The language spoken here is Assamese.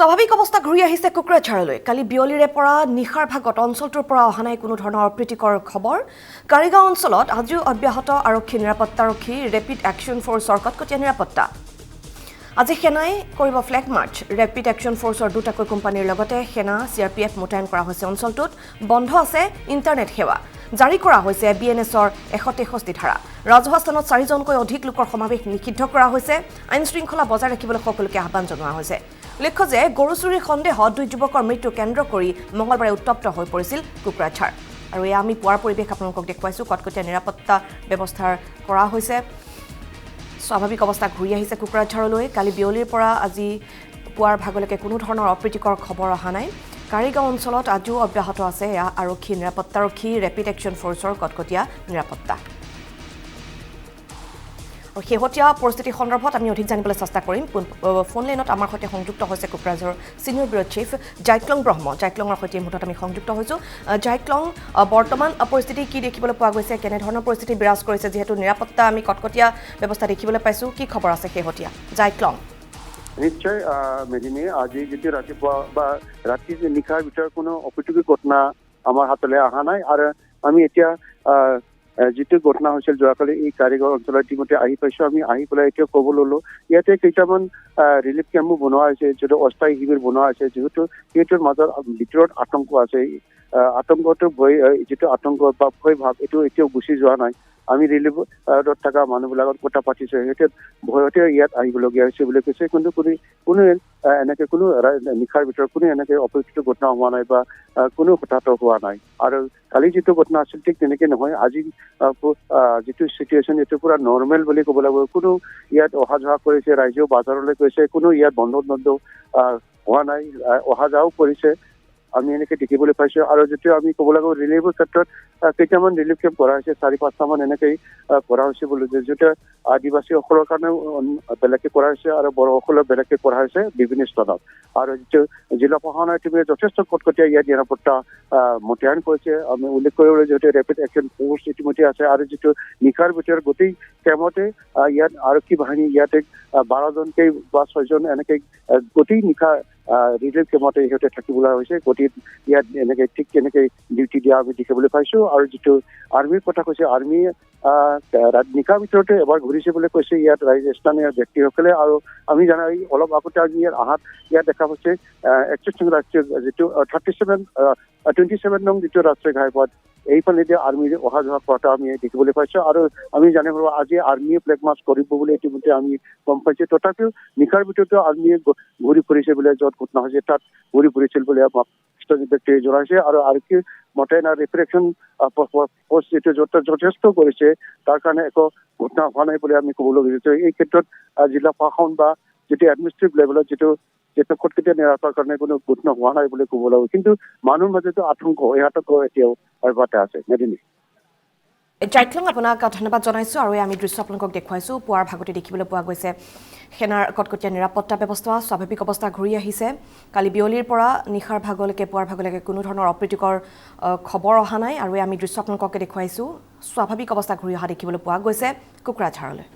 স্বাভাৱিক অৱস্থা ঘূৰি আহিছে কোকৰাঝাৰলৈ। কালি বিয়লিৰে পৰা নিশাৰ ভাগত অঞ্চলটোৰ পৰা অহা নাই কোনো ধৰণৰ অপ্ৰীতিকৰ খবৰ। কাৰিগাঁও অঞ্চলত আজিও অব্যাহত আৰক্ষী নিৰাপত্তাৰক্ষী ৰেপিড একশ্যন ফ'ৰ্চৰ কটকটীয়া নিৰাপত্তা। আজি সেনাই কৰিব ফ্লেগ মাৰ্চ। ৰেপিড একশ্যন ফ'ৰ্চৰ দুটাকৈ কোম্পানীৰ লগতে সেনা CRPF মোতায়েন কৰা হৈছে অঞ্চলটোত। বন্ধ আছে ইণ্টাৰনেট সেৱা। জাৰি কৰা হৈছে BNSৰ 163 ধাৰা। ৰাজহুৱা স্থানত 4জনকৈ অধিক লোকৰ সমাৱেশ নিষিদ্ধ কৰা হৈছে। আইন শৃংখলা বজাই ৰাখিবলৈ সকলোকে আহ্বান জনোৱা হৈছে। উল্লেখ্য যে গৰু চুৰিৰ সন্দেহত 2 যুৱকৰ মৃত্যু কেন্দ্ৰ কৰি মঙলবাৰে উত্তপ্ত হৈ পৰিছিল কোকৰাঝাৰ। আৰু এয়া আমি পুৱাৰ পৰিৱেশ আপোনালোকক দেখুৱাইছোঁ। কটকটীয়া নিৰাপত্তা ব্যৱস্থাৰ কৰা হৈছে। স্বাভাৱিক অৱস্থা ঘূৰি আহিছে কোকৰাঝাৰলৈ। কালি বিয়লিৰ পৰা আজি পুৱাৰ ভাগলৈকে কোনো ধৰণৰ অপ্ৰীতিকৰ খবৰ অহা নাই। কাৰিগাঁও অঞ্চলত আজিও অব্যাহত আছে এয়া আৰক্ষী নিৰাপত্তাৰক্ষী ৰেপিড একশ্যন ফ'ৰ্চৰ কটকটীয়া নিৰাপত্তা। আৰু শেহতীয়া পৰিস্থিতি সন্দৰ্ভত আমি অধিক জানিবলৈ চেষ্টা কৰিম। ফোন লাইনত আমাৰ সৈতে সংযুক্ত হৈছে কোকৰাঝাৰৰ ছিনিয়ৰ ব্যুৰ চিফ জাইক্লং ব্ৰহ্ম। জাইক্লঙৰ সৈতে এই মুহূৰ্তত আমি সংযুক্ত হৈছোঁ। জাইক্লং, বৰ্তমান পৰিস্থিতি কি দেখিবলৈ পোৱা গৈছে, কেনেধৰণৰ পৰিস্থিতি বিৰাজ কৰিছে, যিহেতু নিৰাপত্তা আমি কটকটীয়া ব্যৱস্থা দেখিবলৈ পাইছোঁ, কি খবৰ আছে শেহতীয়া? জাইক্লং। নিশ্চয় মেদিনী, আজি যিটো ৰাতিপুৱা বা ৰাতি নিশাৰ ভিতৰত কোনো অপ্ৰীতিকৰ ঘটনা আমাৰ হাতলৈ অহা নাই। আৰু আমি এতিয়া যিটো ঘটনা হৈছিল যোৱাকালি এই কাৰিগাঁও অঞ্চলত ইতিমধ্যে আহি পাইছোঁ। আমি আহি পেলাই এতিয়া ক'ব ল'লোঁ ইয়াতে কেইটামান ৰিলিফ কেম্পো বনোৱা হৈছে, যিটো অস্থায়ী শিবিৰ বনোৱা হৈছে, যিহেতু সেইটোৰ মাজত ভিতৰত আতংক আছে। আতংকটো ভয়, যিটো আতংক বা ভয় ভাৱ এইটো এতিয়াও গুচি যোৱা নাই। আমি ৰিলিফত থকা মানুহবিলাকৰ কথা পাতিছোঁ, সিহঁতে ভয়তে ইয়াত আহিবলগীয়া হৈছে বুলি কৈছে। কিন্তু কোনো এনেকে কোনো নিশাৰ ভিতৰত কোনো এনেকে অপ্ৰীতিকৰ ঘটনা হোৱা নাই বা কোনো হতাহত হোৱা নাই। আৰু কালি যিটো ঘটনা আছিল ঠিক তেনেকে নহয়। আজি যিটো চিটুৱেশ্যন এইটো পুৰা নৰ্মেল বুলি ক'ব লাগিব। কোনো ইয়াত অহা যোৱা কৰিছে, ৰাইজেও বজাৰলৈ গৈছে, কোনো ইয়াত বন্ধ হোৱা নাই, অহা যোৱাও কৰিছে, আমি এনেকে দেখিবলৈ পাইছোঁ। আৰু যেতিয়া আমি ক'ব লাগিব ৰিলিফৰ ক্ষেত্ৰত কেইটামান ৰিলিফ কেম্প কৰা হৈছে, 4-5টামান এনেকেই কৰা হৈছে বুলি, যিটো আদিবাসীসকলৰ কাৰণেও বেলেগকে কৰা হৈছে আৰু বড়োসকলৰ বেলেগকে কৰা হৈছে বিভিন্ন স্থানত। আৰু যিটো জিলা প্ৰশাসনে ইতিমধ্যে যথেষ্ট কটকটীয়া ইয়াত নিৰাপত্তা মোতায়েন কৰিছে। আমি উল্লেখ কৰিবলৈ যিহেতু ৰেপিড একশ্যন ফ'ৰ্চ ইতিমধ্যে আছে। আৰু যিটো নিশাৰ ভিতৰত গোটেই কেম্পতে ইয়াত আৰক্ষী বাহিনী ইয়াতে 12জনকৈ বা 6জন এনেকে গোটেই নিশা ৰিলিফ কেম্পতে সিহঁতে থাকিবলৈ হৈছে। গোটেই ইয়াত এনেকে ঠিক তেনেকে ডিউটি দিয়া আমি দেখিবলৈ পাইছোঁ। আৰু যিটো আৰ্মীৰ কথা কৈছে, আৰ্মীয়ে নিশাৰ ভিতৰতে এবাৰ ঘূৰিছে বুলি কৈছে ইয়াত স্থানীয় ব্যক্তিসকলে। আৰু আমি জানো অলপ আগতে আমি ইয়াত দেখা পাইছে 31 ৰাষ্ট্ৰীয় যিটো 27 নং যিটো ৰাষ্ট্ৰীয় ঘাইপথ, এইফালেদি আৰ্মীৰ অহা যোৱা কৰাটো আমি দেখিবলৈ পাইছোঁ। আৰু আমি জানিব আজি আৰ্মীয়ে ফ্লেগ মাৰ্চ কৰিব বুলি ইতিমধ্যে আমি গম পাইছোঁ। তথাপিও নিশাৰ ভিতৰতো আৰ্মীয়ে ঘূৰি ফুৰিছে বোলে, য'ত ঘটনা হৈছে তাত ঘূৰি ফুৰিছিল বুলি আমাক ব্যক্তিয়ে জনাইছে। আৰু আৰক্ষী মোতায়েন ৰিপ্ৰেকশ্যন ফ'ৰ্চ যিটো যথেষ্ট কৰিছে, তাৰ কাৰণে একো ঘটনা হোৱা নাই বুলি আমি ক'বলৈ বিচাৰিছোঁ। এই ক্ষেত্ৰত জিলা প্ৰশাসন বা যিটো এডমিনিষ্ট্ৰেটিভ লেভেলত যিটো কটকটীয়া নিৰাপত্তাৰ কাৰণে কোনো ঘটনা হোৱা নাই বুলি ক'ব লাগিব। কিন্তু মানুহৰ মাজতো আতংক, এই আতংক এতিয়াও অব্যাহত আছে। মেদিনী। জাইক্লং, আপোনাক ধন্যবাদ জনাইছোঁ। আৰু আমি দৃশ্য আপোনালোকক দেখুৱাইছোঁ। পুৱাৰ ভাগতে দেখিবলৈ পোৱা গৈছে সেনাৰ কটকটীয়া নিৰাপত্তা ব্যৱস্থা। স্বাভাৱিক অৱস্থা ঘূৰি আহিছে। কালি বিয়লিৰ পৰা নিশাৰ ভাগলৈকে পুৱাৰ ভাগলৈকে কোনো ধৰণৰ অপ্ৰীতিকৰ খবৰ অহা নাই। আৰু আমি দৃশ্য আপোনালোকক দেখুৱাইছোঁ। স্বাভাৱিক অৱস্থা ঘূৰি অহা দেখিবলৈ পোৱা গৈছে কোকৰাঝাৰলৈ।